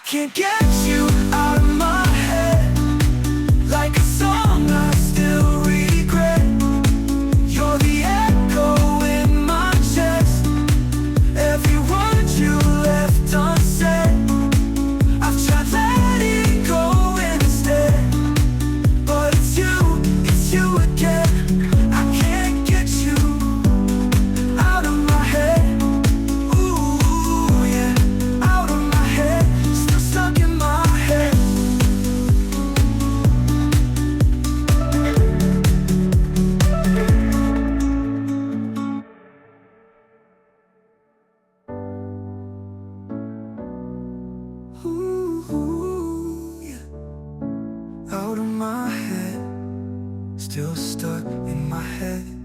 can't get you out of my head. Like a song I still regret. You're the echo in my chest. Every word you left unsaid. I've tried letting go instead, but it's you again. I can't get you out of my head. Ooh, yeah, out of my head. Still stuck in my head. Ooh, yeah, out of my head. Still stuck in my head.